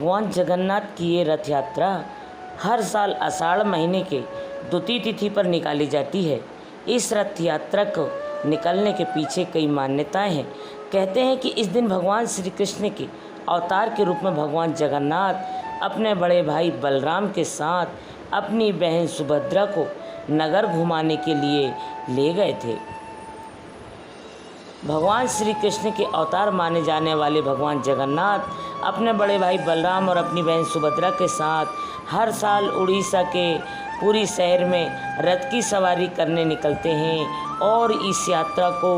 भगवान जगन्नाथ की ये रथ यात्रा हर साल आषाढ़ महीने के द्वितीय तिथि पर निकाली जाती है। इस रथ यात्रा को निकलने के पीछे कई मान्यताएं हैं। कहते हैं कि इस दिन भगवान श्री कृष्ण के अवतार के रूप में भगवान जगन्नाथ अपने बड़े भाई बलराम के साथ अपनी बहन सुभद्रा को नगर घुमाने के लिए ले गए थे। भगवान श्री कृष्ण के अवतार माने जाने वाले भगवान जगन्नाथ अपने बड़े भाई बलराम और अपनी बहन सुभद्रा के साथ हर साल उड़ीसा के पुरी शहर में रथ की सवारी करने निकलते हैं और इस यात्रा को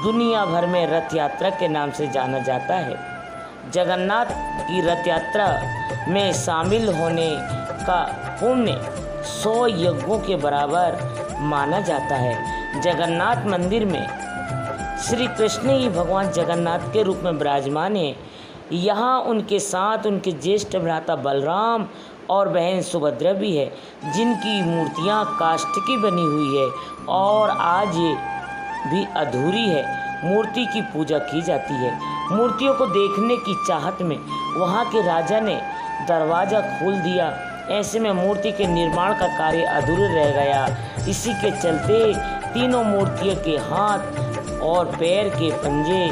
दुनिया भर में रथ यात्रा के नाम से जाना जाता है। जगन्नाथ की रथ यात्रा में शामिल होने का पुण्य 100 यज्ञों के बराबर माना जाता है। जगन्नाथ मंदिर में श्री कृष्ण ही भगवान जगन्नाथ के रूप में विराजमान है। यहाँ उनके साथ उनके ज्येष्ठ भ्राता बलराम और बहन सुभद्रा भी है, जिनकी मूर्तियाँ काष्ठ की बनी हुई है और आज ये भी अधूरी है। मूर्ति की पूजा की जाती है। मूर्तियों को देखने की चाहत में वहाँ के राजा ने दरवाज़ा खोल दिया। ऐसे में मूर्ति के निर्माण का कार्य अधूरा रह गया। इसी के चलते तीनों मूर्तियों के हाथ और पैर के पंजे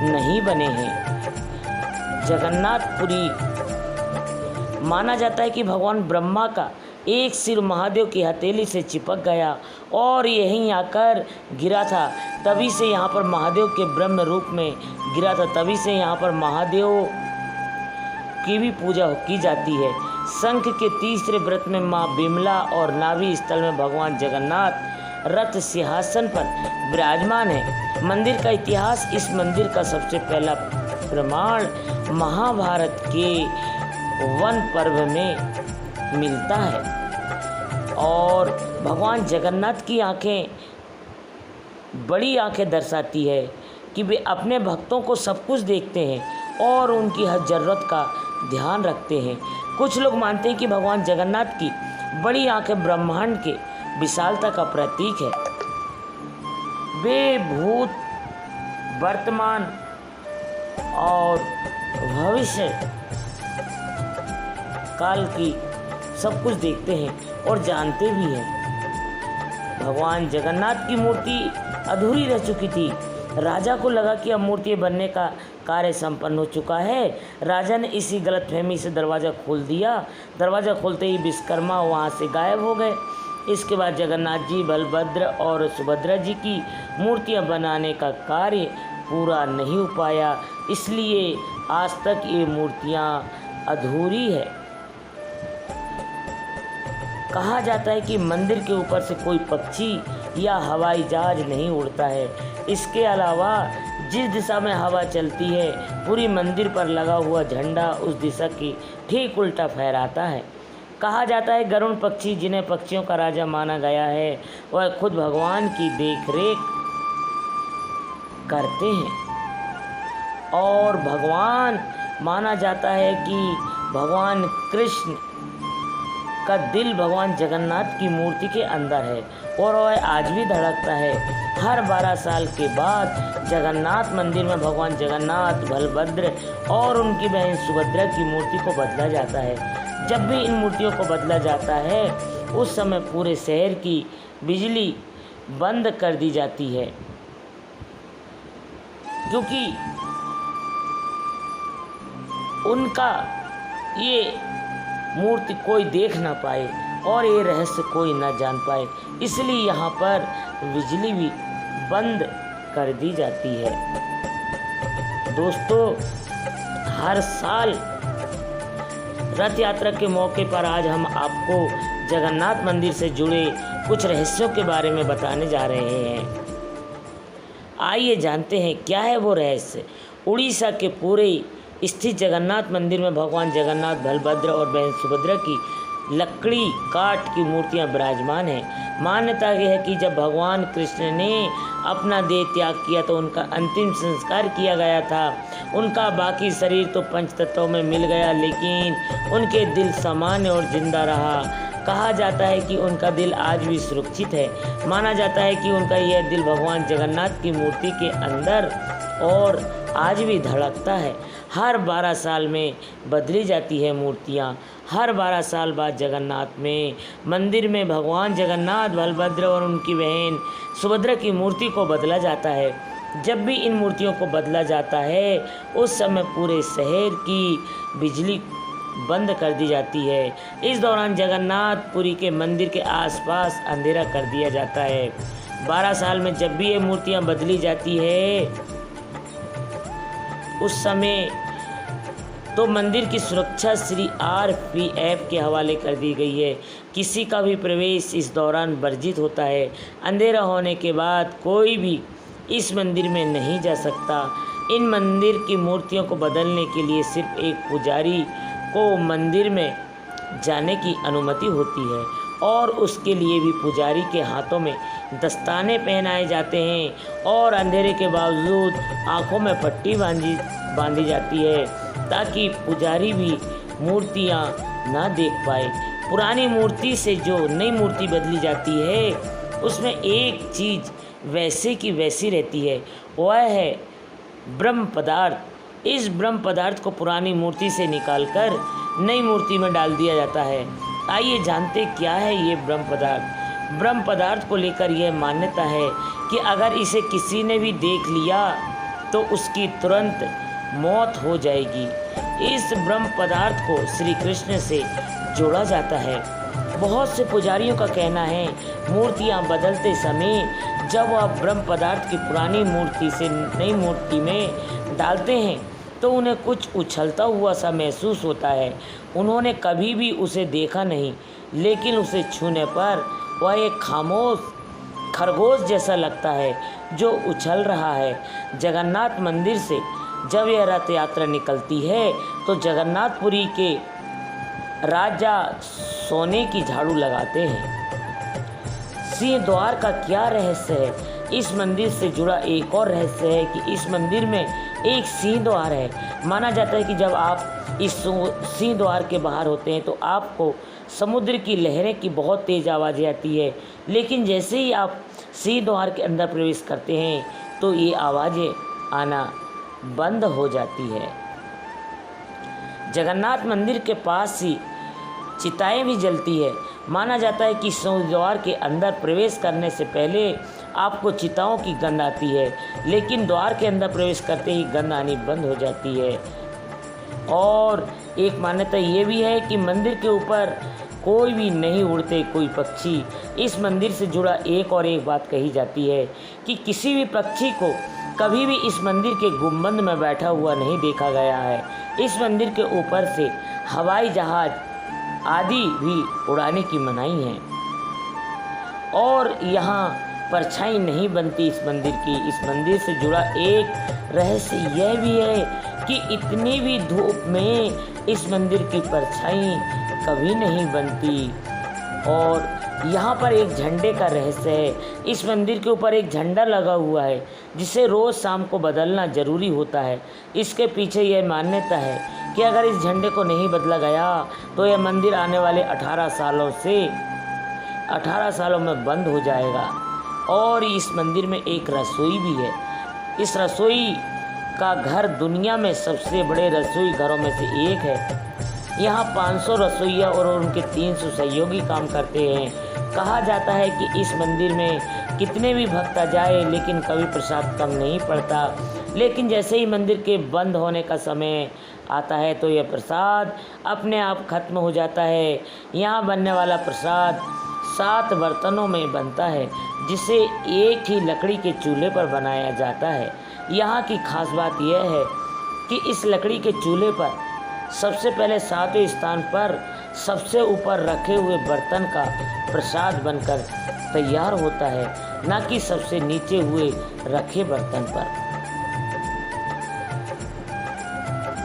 नहीं बने हैं। जगन्नाथपुरी माना जाता है कि भगवान ब्रह्मा का एक सिर महादेव की हथेली से चिपक गया और यहीं आकर गिरा था। तभी से यहाँ पर महादेव के ब्रह्म रूप में गिरा था। तभी से यहाँ पर महादेव की भी पूजा की जाती है। शंख के तीसरे व्रत में माँ बिमला और नाभि स्थल में भगवान जगन्नाथ रथ सिंहासन पर विराजमान है। मंदिर का इतिहास। इस मंदिर का सबसे पहला प्रमाण महाभारत के वन पर्व में मिलता है और भगवान जगन्नाथ की आंखें बड़ी आंखें दर्शाती है कि वे अपने भक्तों को सब कुछ देखते हैं और उनकी हर ज़रूरत का ध्यान रखते हैं। कुछ लोग मानते हैं कि भगवान जगन्नाथ की बड़ी आंखें ब्रह्मांड के विशालता का प्रतीक है। वे भूत, वर्तमान और भविष्य काल की सब कुछ देखते हैं और जानते भी हैं। भगवान जगन्नाथ की मूर्ति अधूरी रह चुकी थी। राजा को लगा कि अब मूर्ति बनने का कार्य संपन्न हो चुका है। राजा ने इसी गलतफहमी से दरवाज़ा खोल दिया। दरवाज़ा खोलते ही विश्वकर्मा वहाँ से गायब हो गए। इसके बाद जगन्नाथ जी, बलभद्र और सुभद्रा जी की मूर्तियाँ बनाने का कार्य पूरा नहीं हो पाया, इसलिए आज तक ये मूर्तियाँ अधूरी है। कहा जाता है कि मंदिर के ऊपर से कोई पक्षी या हवाई जहाज नहीं उड़ता है। इसके अलावा जिस दिशा में हवा चलती है, पूरी मंदिर पर लगा हुआ झंडा उस दिशा की ठीक उल्टा फहराता है। कहा जाता है गरुड़ पक्षी, जिन्हें पक्षियों का राजा माना गया है, वह खुद भगवान की देखरेख करते हैं और भगवान माना जाता है कि भगवान कृष्ण का दिल भगवान जगन्नाथ की मूर्ति के अंदर है और वह आज भी धड़कता है। हर 12 साल के बाद जगन्नाथ मंदिर में भगवान जगन्नाथ, बलभद्र और उनकी बहन सुभद्रा की मूर्ति को बदला जाता है। जब भी इन मूर्तियों को बदला जाता है, उस समय पूरे शहर की बिजली बंद कर दी जाती है, क्योंकि उनका ये मूर्ति कोई देख ना पाए और ये रहस्य कोई ना जान पाए, इसलिए यहाँ पर बिजली भी बंद कर दी जाती है। दोस्तों, हर साल रथ यात्रा के मौके पर आज हम आपको जगन्नाथ मंदिर से जुड़े कुछ रहस्यों के बारे में बताने जा रहे हैं। आइए जानते हैं क्या है वो रहस्य। उड़ीसा के पूरे स्थित जगन्नाथ मंदिर में भगवान जगन्नाथ, बलभद्र और बहन सुभद्रा की लकड़ी काठ की मूर्तियां विराजमान हैं। मान्यता यह है कि जब भगवान कृष्ण ने अपना देह त्याग किया तो उनका अंतिम संस्कार किया गया था। उनका बाकी शरीर तो पंचतत्वों में मिल गया, लेकिन उनके दिल सामान्य और जिंदा रहा। कहा जाता है कि उनका दिल आज भी सुरक्षित है। माना जाता है कि उनका यह दिल भगवान जगन्नाथ की मूर्ति के अंदर और आज भी धड़कता है। हर 12 साल में बदली जाती है मूर्तियाँ। हर 12 साल बाद जगन्नाथ में मंदिर में भगवान जगन्नाथ, बलभद्र और उनकी बहन सुभद्रा की मूर्ति को बदला जाता है। जब भी इन मूर्तियों को बदला जाता है उस समय पूरे शहर की बिजली बंद कर दी जाती है। इस दौरान जगन्नाथपुरी के मंदिर के आसपास अंधेरा कर दिया जाता है। 12 साल में जब भी ये मूर्तियाँ बदली जाती है उस समय तो मंदिर की सुरक्षा श्री RPF के हवाले कर दी गई है। किसी का भी प्रवेश इस दौरान वर्जित होता है। अंधेरा होने के बाद कोई भी इस मंदिर में नहीं जा सकता। इन मंदिर की मूर्तियों को बदलने के लिए सिर्फ एक पुजारी को मंदिर में जाने की अनुमति होती है और उसके लिए भी पुजारी के हाथों में दस्ताने पहनाए जाते हैं और अंधेरे के बावजूद आँखों में पट्टी बांधी जाती है ताकि पुजारी भी मूर्तियाँ ना देख पाए। पुरानी मूर्ति से जो नई मूर्ति बदली जाती है उसमें एक चीज़ वैसे की वैसी रहती है, वह है ब्रह्म पदार्थ। इस ब्रह्म पदार्थ को पुरानी मूर्ति से निकालकर नई मूर्ति में डाल दिया जाता है। आइए जानते क्या है ये ब्रह्म पदार्थ। ब्रह्म पदार्थ को लेकर यह मान्यता है कि अगर इसे किसी ने भी देख लिया तो उसकी तुरंत मौत हो जाएगी। इस ब्रह्म पदार्थ को श्री कृष्ण से जोड़ा जाता है। बहुत से पुजारियों का कहना है मूर्तियाँ बदलते समय जब वह ब्रह्म पदार्थ की पुरानी मूर्ति से नई मूर्ति में डालते हैं तो उन्हें कुछ उछलता हुआ सा महसूस होता है। उन्होंने कभी भी उसे देखा नहीं, लेकिन उसे छूने पर वह एक खामोश खरगोश जैसा लगता है जो उछल रहा है। जगन्नाथ मंदिर से जब यह रथ यात्रा निकलती है तो जगन्नाथपुरी के राजा सोने की झाड़ू लगाते हैं। सिंह द्वार का क्या रहस्य है? इस मंदिर से जुड़ा एक और रहस्य है कि इस मंदिर में एक सिंह द्वार है। माना जाता है कि जब आप इस सिंह द्वार के बाहर होते हैं तो आपको समुद्र की लहरें की बहुत तेज़ आवाज़ें आती है, लेकिन जैसे ही आप सिंह द्वार के अंदर प्रवेश करते हैं तो ये आवाज़ें आना बंद हो जाती है। जगन्नाथ मंदिर के पास ही चिताएं भी जलती है। माना जाता है कि द्वार के अंदर प्रवेश करने से पहले आपको चिताओं की गंध आती है, लेकिन द्वार के अंदर प्रवेश करते ही गंध आनी बंद हो जाती है। और एक मान्यता ये भी है कि मंदिर के ऊपर कोई भी नहीं उड़ते कोई पक्षी। इस मंदिर से जुड़ा एक बात कही जाती है कि किसी भी पक्षी को कभी भी इस मंदिर के गुंबद में बैठा हुआ नहीं देखा गया है। इस मंदिर के ऊपर से हवाई जहाज आदि भी उड़ाने की मनाही है और यहाँ परछाई नहीं बनती इस मंदिर की। इस मंदिर से जुड़ा एक रहस्य यह भी है कि इतनी भी धूप में इस मंदिर की परछाई कभी नहीं बनती। और यहाँ पर एक झंडे का रहस्य है। इस मंदिर के ऊपर एक झंडा लगा हुआ है जिसे रोज़ शाम को बदलना ज़रूरी होता है। इसके पीछे यह मान्यता है कि अगर इस झंडे को नहीं बदला गया तो यह मंदिर आने वाले 18 सालों में बंद हो जाएगा। और इस मंदिर में एक रसोई भी है। इस रसोई का घर दुनिया में सबसे बड़े रसोई घरों में से एक है। यहाँ 500 रसोइया और उनके 300 सहयोगी काम करते हैं। कहा जाता है कि इस मंदिर में कितने भी भक्त आ जाए लेकिन कभी प्रसाद कम नहीं पड़ता। लेकिन जैसे ही मंदिर के बंद होने का समय आता है तो यह प्रसाद अपने आप खत्म हो जाता है। यहाँ बनने वाला प्रसाद 7 बर्तनों में बनता है जिसे एक ही लकड़ी के चूल्हे पर बनाया जाता है। यहाँ की खास बात यह है कि इस लकड़ी के चूल्हे पर सबसे पहले 7वें स्थान पर सबसे ऊपर रखे हुए बर्तन का प्रसाद बनकर तैयार होता है, न कि सबसे नीचे हुए रखे बर्तन पर।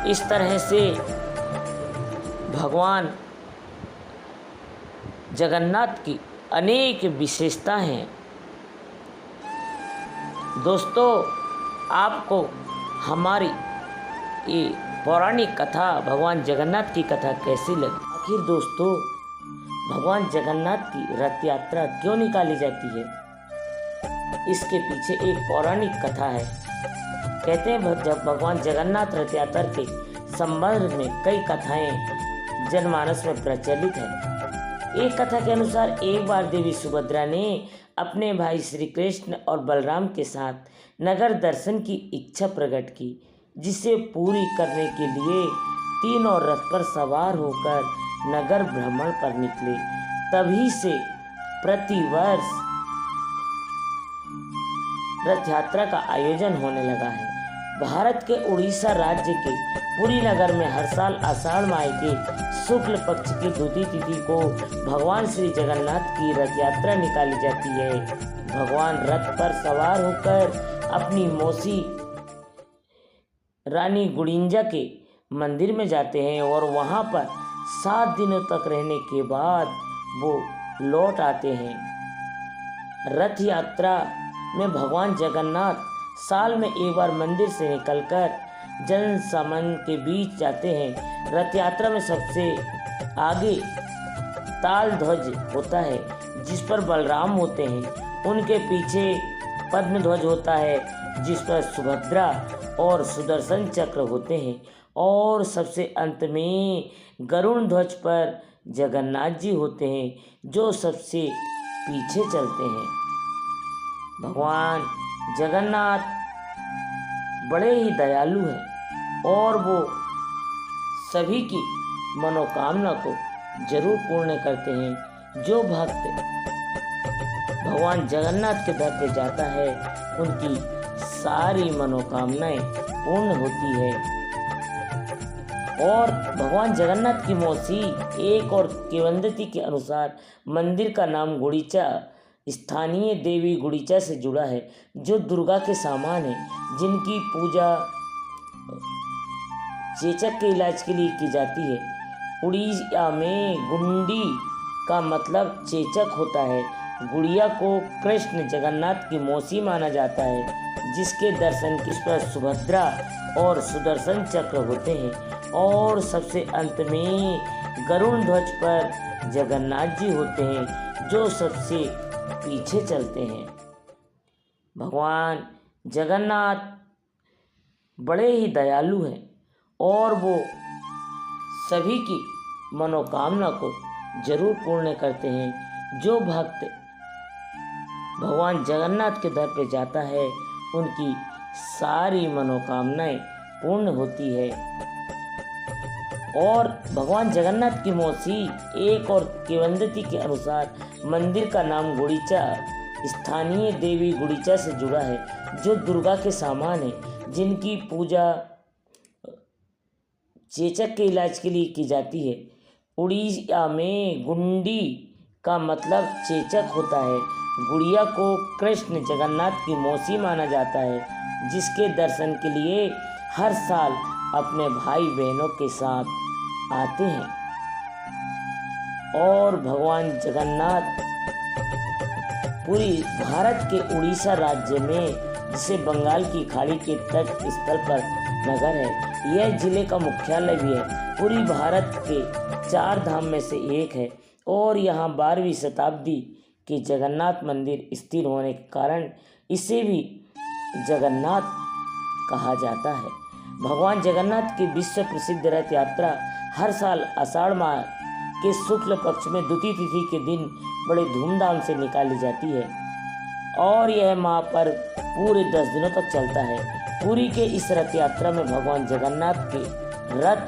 इस तरह से भगवान जगन्नाथ की अनेक विशेषता हैं। दोस्तों, आपको हमारी ये पौराणिक कथा भगवान जगन्नाथ की कथा कैसी लगी? आखिर दोस्तों, भगवान जगन्नाथ की रथ यात्रा क्यों निकाली जाती है? इसके पीछे एक पौराणिक कथा है। कहते हैं जब भगवान जगन्नाथ रथ यात्रा के संबंध में कई कथाएं जनमानस में प्रचलित है। एक कथा के अनुसार एक बार देवी सुभद्रा ने अपने भाई श्री कृष्ण और बलराम के साथ नगर दर्शन की इच्छा प्रकट की, जिसे पूरी करने के लिए तीनों रथ पर सवार होकर नगर भ्रमण पर निकले। तभी से प्रतिवर्ष रथ यात्रा का आयोजन होने लगा है। भारत के उड़ीसा राज्य के पुरी नगर में हर साल आषाढ़ माह के शुक्ल पक्ष की द्वितीय तिथि को भगवान श्री जगन्नाथ की रथ यात्रा निकाली जाती है। भगवान रथ पर सवार होकर अपनी मौसी रानी गुड़िंजा के मंदिर में जाते हैं और वहां पर 7 दिनों तक रहने के बाद वो लौट आते हैं। रथ यात्रा में भगवान जगन्नाथ साल में एक बार मंदिर से निकलकर जन सामान्य के बीच जाते हैं। रथ यात्रा में सबसे आगे ताल ध्वज होता है, जिस पर बलराम होते हैं। उनके पीछे पद्म ध्वज होता है, जिस पर सुभद्रा और सुदर्शन चक्र होते हैं। और सबसे अंत में गरुड़ ध्वज पर जगन्नाथ जी होते हैं, जो सबसे पीछे चलते हैं। भगवान जगन्नाथ बड़े ही दयालु हैं और वो सभी की मनोकामना को जरूर पूर्ण करते हैं। जो भक्त भगवान जगन्नाथ के दर पे जाता है, उनकी सारी मनोकामनाएं पूर्ण होती है। और भगवान जगन्नाथ की मौसी एक और किंवदंती के अनुसार मंदिर का नाम गुड़ीचा स्थानीय देवी गुड़ीचा से जुड़ा है, जो दुर्गा के समान है, जिनकी पूजा चेचक के इलाज के लिए की जाती है। उड़ीसा में गुंडी का मतलब चेचक होता है। गुड़िया को कृष्ण जगन्नाथ की मौसी माना जाता है, जिसके दर्शन की पर सुभद्रा और सुदर्शन चक्र होते हैं। और सबसे अंत में गरुड़ ध्वज पर जगन्नाथ जी होते हैं, जो सबसे पीछे चलते हैं। भगवान जगन्नाथ बड़े ही दयालु हैं और वो सभी की मनोकामना को जरूर पूर्ण करते हैं। जो भक्त भगवान जगन्नाथ के दर पे जाता है, उनकी सारी मनोकामनाएं पूर्ण होती है। और भगवान जगन्नाथ की मौसी एक और किंवदंती के अनुसार मंदिर का नाम गुड़ीचा स्थानीय देवी गुड़ीचा से जुड़ा है, जो दुर्गा के समान है, जिनकी पूजा चेचक के इलाज के लिए की जाती है। उड़ीसा में गुंडी का मतलब चेचक होता है। गुड़िया को कृष्ण जगन्नाथ की मौसी माना जाता है, जिसके दर्शन के लिए हर साल अपने भाई बहनों के साथ आते हैं। और भगवान जगन्नाथ पूरी भारत के उड़ीसा राज्य में, जिसे बंगाल की खाड़ी के तट स्थल पर नगर है, यह जिले का मुख्यालय भी है। पूरी भारत के 4 धाम में से एक है और यहाँ 12वीं शताब्दी के जगन्नाथ मंदिर स्थिर होने के कारण इसे भी जगन्नाथ कहा जाता है। भगवान जगन्नाथ की विश्व प्रसिद्ध रथ यात्रा हर साल आषाढ़ माह के शुक्ल पक्ष में द्वितीय तिथि के दिन बड़े धूमधाम से निकाली जाती है और यह माह पर पूरे 10 दिनों तक चलता है। पुरी के इस रथ यात्रा में भगवान जगन्नाथ के रथ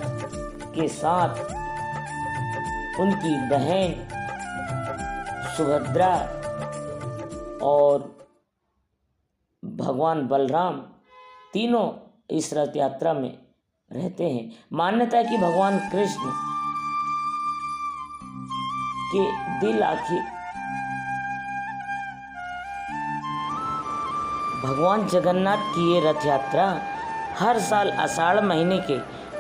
के साथ उनकी बहन सुभद्रा और भगवान बलराम तीनों इस रथ यात्रा में रहते हैं। मान्यता है कि भगवान कृष्ण के दिल आखिर भगवान जगन्नाथ की ये रथ यात्रा हर साल आषाढ़ महीने के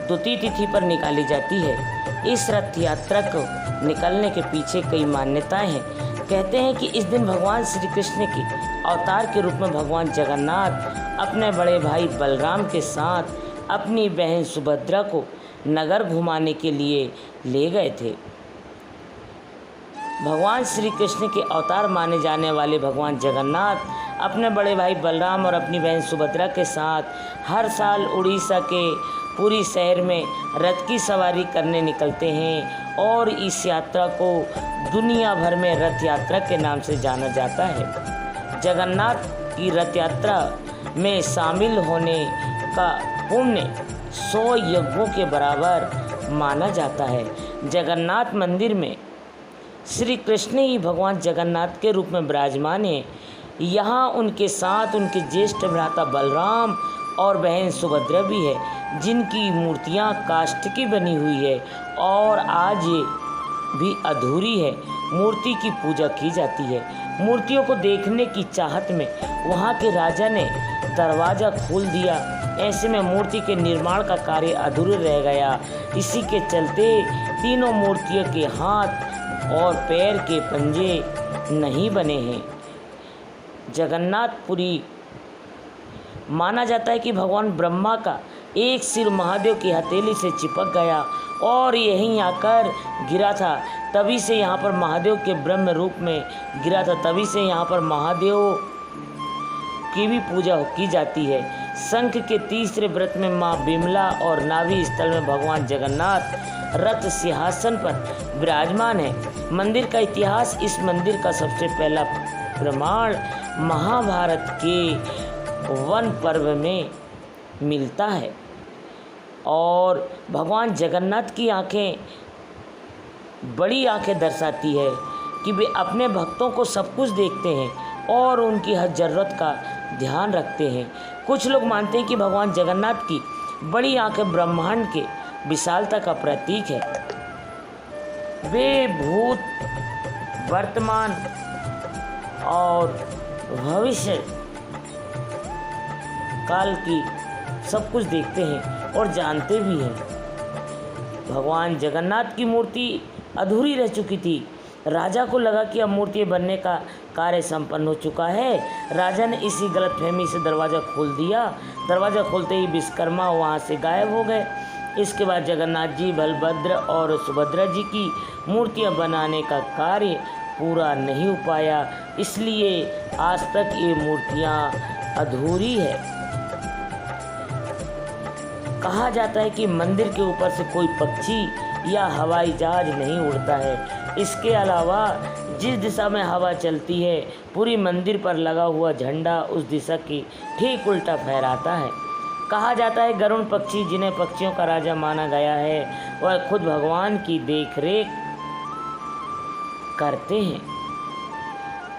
द्वितीय तिथि पर निकाली जाती है। इस रथ यात्रा को निकलने के पीछे कई मान्यताएं हैं। कहते हैं कि इस दिन भगवान श्री कृष्ण के अवतार के रूप में भगवान जगन्नाथ अपने बड़े भाई बलराम के साथ अपनी बहन सुभद्रा को नगर घुमाने के लिए ले गए थे। भगवान श्री कृष्ण के अवतार माने जाने वाले भगवान जगन्नाथ अपने बड़े भाई बलराम और अपनी बहन सुभद्रा के साथ हर साल उड़ीसा के पुरी शहर में रथ की सवारी करने निकलते हैं और इस यात्रा को दुनिया भर में रथ यात्रा के नाम से जाना जाता है। जगन्नाथ की रथ यात्रा में शामिल होने का पुण्य 100 यज्ञों के बराबर माना जाता है। जगन्नाथ मंदिर में श्री कृष्ण ही भगवान जगन्नाथ के रूप में विराजमान हैं। यहाँ उनके साथ उनके ज्येष्ठ भ्राता बलराम और बहन सुभद्रा भी है, जिनकी मूर्तियाँ काष्ठ की बनी हुई है और आज ये भी अधूरी है। मूर्ति की पूजा की जाती है। मूर्तियों को देखने की चाहत में वहाँ के राजा ने दरवाज़ा खोल दिया। ऐसे में मूर्ति के निर्माण का कार्य अधूरा रह गया। इसी के चलते तीनों मूर्तियों के हाथ और पैर के पंजे नहीं बने हैं। जगन्नाथपुरी माना जाता है कि भगवान ब्रह्मा का एक सिर महादेव की हथेली से चिपक गया और यहीं आकर गिरा था। तभी से यहाँ पर महादेव के ब्रह्म रूप में गिरा था। तभी से यहाँ पर महादेव की भी पूजा की जाती है। शंख के तीसरे व्रत में माँ बिमला और नाभि स्थल में भगवान जगन्नाथ रथ सिंहासन पर विराजमान है। मंदिर का इतिहास। इस मंदिर का सबसे पहला प्रमाण महाभारत के वन पर्व में मिलता है और भगवान जगन्नाथ की आंखें बड़ी आंखें दर्शाती है कि वे अपने भक्तों को सब कुछ देखते हैं और उनकी हर ज़रूरत का ध्यान रखते हैं। कुछ लोग मानते हैं कि भगवान जगन्नाथ की बड़ी आंखें ब्रह्मांड के विशालता का प्रतीक है। वे भूत, वर्तमान और भविष्य काल की सब कुछ देखते हैं और जानते भी हैं। भगवान जगन्नाथ की मूर्ति अधूरी रह चुकी थी। राजा को लगा कि अब मूर्ति बनने का कार्य संपन्न हो चुका है। राजा ने इसी गलतफहमी से दरवाज़ा खोल दिया। दरवाज़ा खोलते ही विश्वकर्मा वहाँ से गायब हो गए। इसके बाद जगन्नाथ जी, बलभद्र और सुभद्रा जी की मूर्तियाँ बनाने का कार्य पूरा नहीं हो पाया, इसलिए आज तक ये मूर्तियाँ अधूरी है। कहा जाता है कि मंदिर के ऊपर से कोई पक्षी या हवाई जहाज नहीं उड़ता है। इसके अलावा जिस दिशा में हवा चलती है, पूरी मंदिर पर लगा हुआ झंडा उस दिशा की ठीक उल्टा फहराता है। कहा जाता है गरुड़ पक्षी, जिन्हें पक्षियों का राजा माना गया है, वह खुद भगवान की देखरेख करते हैं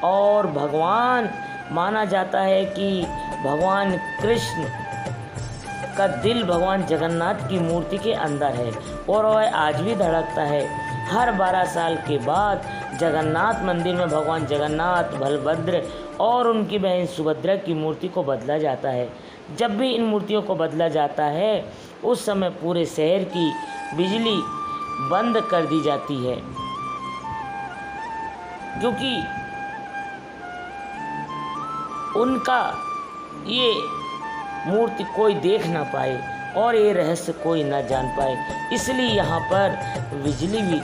और भगवान माना जाता है कि भगवान कृष्ण का दिल भगवान जगन्नाथ की मूर्ति के अंदर है और वह आज भी धड़कता है। हर 12 साल के बाद जगन्नाथ मंदिर में भगवान जगन्नाथ, बलभद्र और उनकी बहन सुभद्रा की मूर्ति को बदला जाता है। जब भी इन मूर्तियों को बदला जाता है उस समय पूरे शहर की बिजली बंद कर दी जाती है, क्योंकि उनका ये मूर्ति कोई देख ना पाए और ये रहस्य कोई ना जान पाए, इसलिए यहाँ पर बिजली भी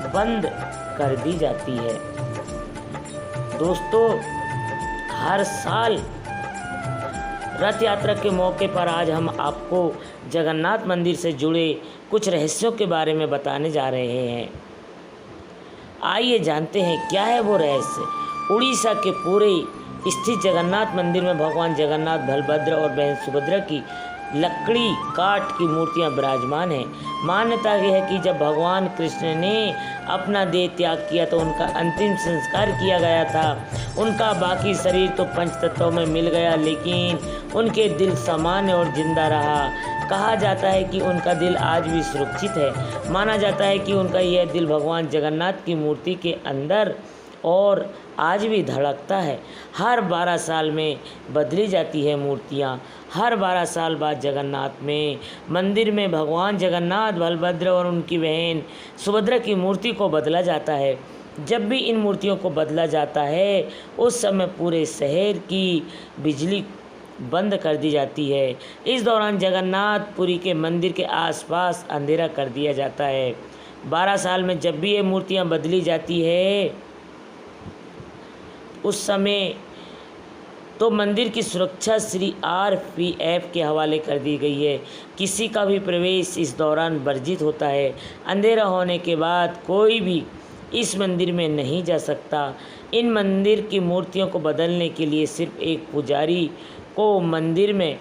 बंद कर दी जाती है। दोस्तों, हर साल रथ यात्रा के मौके पर आज हम आपको जगन्नाथ मंदिर से जुड़े कुछ रहस्यों के बारे में बताने जा रहे हैं। आइए जानते हैं क्या है वो रहस्य। उड़ीसा के पूरे स्थित जगन्नाथ मंदिर में भगवान जगन्नाथ, बलभद्र और बहन सुभद्रा की लकड़ी काठ की मूर्तियां विराजमान हैं। मान्यता यह है कि जब भगवान कृष्ण ने अपना देह त्याग किया तो उनका अंतिम संस्कार किया गया था। उनका बाकी शरीर तो पंच तत्वों में मिल गया, लेकिन उनके दिल सामान्य और जिंदा रहा। कहा जाता है कि उनका दिल आज भी सुरक्षित है। माना जाता है कि उनका यह दिल भगवान जगन्नाथ की मूर्ति के अंदर और आज भी धड़कता है। हर 12 साल में बदली जाती है मूर्तियाँ। हर 12 साल बाद जगन्नाथ में मंदिर में भगवान जगन्नाथ, बलभद्र और उनकी बहन सुभद्रा की मूर्ति को बदला जाता है। जब भी इन मूर्तियों को बदला जाता है उस समय पूरे शहर की बिजली बंद कर दी जाती है। इस दौरान जगन्नाथपुरी के मंदिर के आसपास अंधेरा कर दिया जाता है। 12 साल में जब भी ये मूर्तियाँ बदली जाती है उस समय तो मंदिर की सुरक्षा श्री RPF के हवाले कर दी गई है। किसी का भी प्रवेश इस दौरान वर्जित होता है। अंधेरा होने के बाद कोई भी इस मंदिर में नहीं जा सकता। इन मंदिर की मूर्तियों को बदलने के लिए सिर्फ एक पुजारी को मंदिर में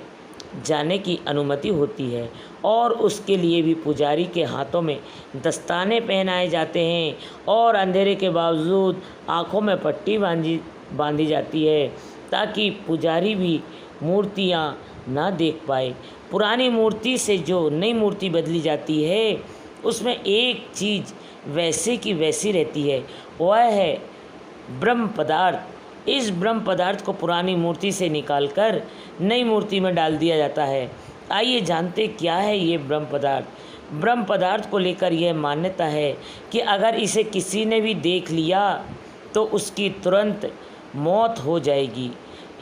जाने की अनुमति होती है और उसके लिए भी पुजारी के हाथों में दस्ताने पहनाए जाते हैं और अंधेरे के बावजूद आँखों में पट्टी बांधी जाती है ताकि पुजारी भी मूर्तियाँ ना देख पाए। पुरानी मूर्ति से जो नई मूर्ति बदली जाती है उसमें एक चीज़ वैसे की वैसी रहती है, वह है ब्रह्म पदार्थ। इस ब्रह्म पदार्थ को पुरानी मूर्ति से निकालकर नई मूर्ति में डाल दिया जाता है। आइए जानते क्या है ये ब्रह्म पदार्थ। ब्रह्म पदार्थ को लेकर यह मान्यता है कि अगर इसे किसी ने भी देख लिया तो उसकी तुरंत मौत हो जाएगी।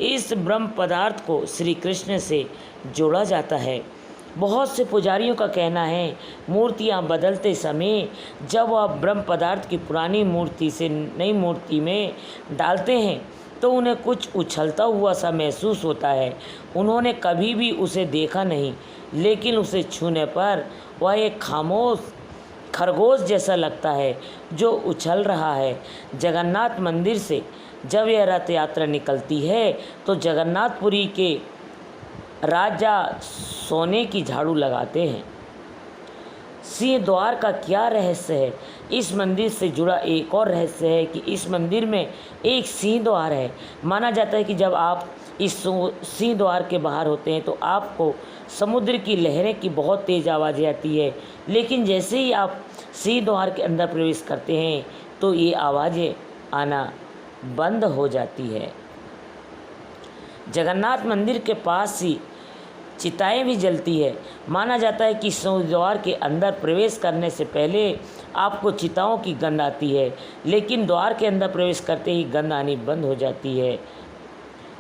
इस ब्रह्म पदार्थ को श्री कृष्ण से जोड़ा जाता है। बहुत से पुजारियों का कहना है मूर्तियाँ बदलते समय जब वह ब्रह्म पदार्थ की पुरानी मूर्ति से नई मूर्ति में डालते हैं तो उन्हें कुछ उछलता हुआ सा महसूस होता है। उन्होंने कभी भी उसे देखा नहीं, लेकिन उसे छूने पर वह एक खामोश खरगोश जैसा लगता है जो उछल रहा है। जगन्नाथ मंदिर से जब यह रथ यात्रा निकलती है तो जगन्नाथपुरी के राजा सोने की झाड़ू लगाते हैं। सिंह द्वार का क्या रहस्य है? इस मंदिर से जुड़ा एक और रहस्य है कि इस मंदिर में एक सिंह द्वार है। माना जाता है कि जब आप इस सिंह द्वार के बाहर होते हैं तो आपको समुद्र की लहरें की बहुत तेज़ आवाज़ें आती है, लेकिन जैसे ही आप सिंह द्वार के अंदर प्रवेश करते हैं तो ये आवाज़ें आना बंद हो जाती है। जगन्नाथ मंदिर के पास ही चिताएं भी जलती है। माना जाता है कि द्वार के अंदर प्रवेश करने से पहले आपको चिताओं की गंध आती है, लेकिन द्वार के अंदर प्रवेश करते ही गंध आनी बंद हो जाती है।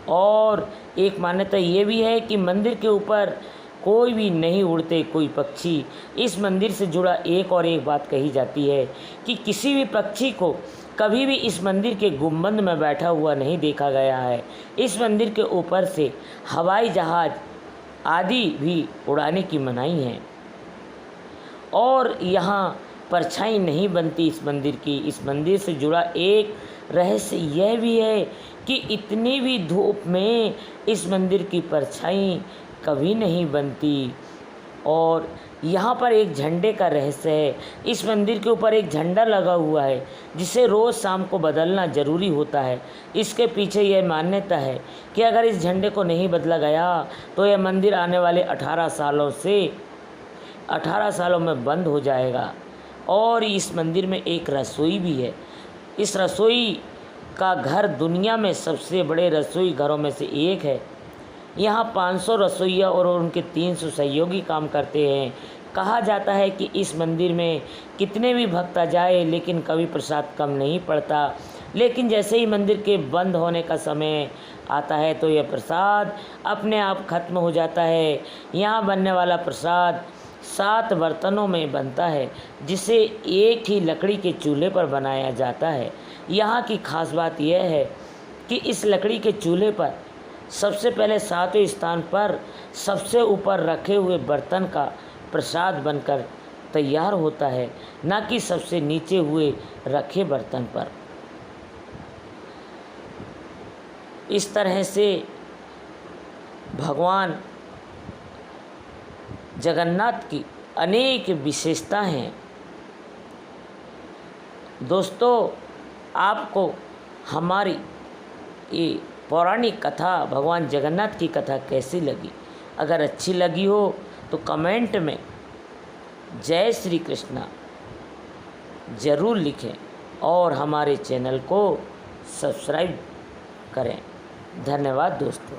और एक मान्यता ये भी है कि मंदिर के ऊपर कोई भी नहीं उड़ते कोई पक्षी। इस मंदिर से जुड़ा एक बात कही जाती है कि किसी भी पक्षी को कभी भी इस मंदिर के गुंबद में बैठा हुआ नहीं देखा गया है। इस मंदिर के ऊपर से हवाई जहाज़ आदि भी उड़ाने की मनाही है और यहाँ परछाई नहीं बनती इस मंदिर की। इस मंदिर से जुड़ा एक रहस्य यह भी है कि इतनी भी धूप में इस मंदिर की परछाई कभी नहीं बनती। और यहाँ पर एक झंडे का रहस्य है। इस मंदिर के ऊपर एक झंडा लगा हुआ है जिसे रोज़ शाम को बदलना ज़रूरी होता है। इसके पीछे यह मान्यता है कि अगर इस झंडे को नहीं बदला गया तो यह मंदिर आने वाले 18 सालों में बंद हो जाएगा। और इस मंदिर में एक रसोई भी है। इस रसोई का घर दुनिया में सबसे बड़े रसोई घरों में से एक है। यहाँ 500 रसोइया और उनके 300 सहयोगी काम करते हैं। कहा जाता है कि इस मंदिर में कितने भी भक्त आ जाए लेकिन कभी प्रसाद कम नहीं पड़ता, लेकिन जैसे ही मंदिर के बंद होने का समय आता है तो यह प्रसाद अपने आप खत्म हो जाता है। यहाँ बनने वाला प्रसाद 7 बर्तनों में बनता है जिसे एक ही लकड़ी के चूल्हे पर बनाया जाता है। यहाँ की खास बात यह है कि इस लकड़ी के चूल्हे पर सबसे पहले 7वें स्थान पर सबसे ऊपर रखे हुए बर्तन का प्रसाद बनकर तैयार होता है, न कि सबसे नीचे हुए रखे बर्तन पर। इस तरह से भगवान जगन्नाथ की अनेक विशेषता हैं। दोस्तों, आपको हमारी ये पौराणिक कथा भगवान जगन्नाथ की कथा कैसी लगी? अगर अच्छी लगी हो तो कमेंट में जय श्री कृष्णा ज़रूर लिखें और हमारे चैनल को सब्सक्राइब करें। धन्यवाद दोस्तों।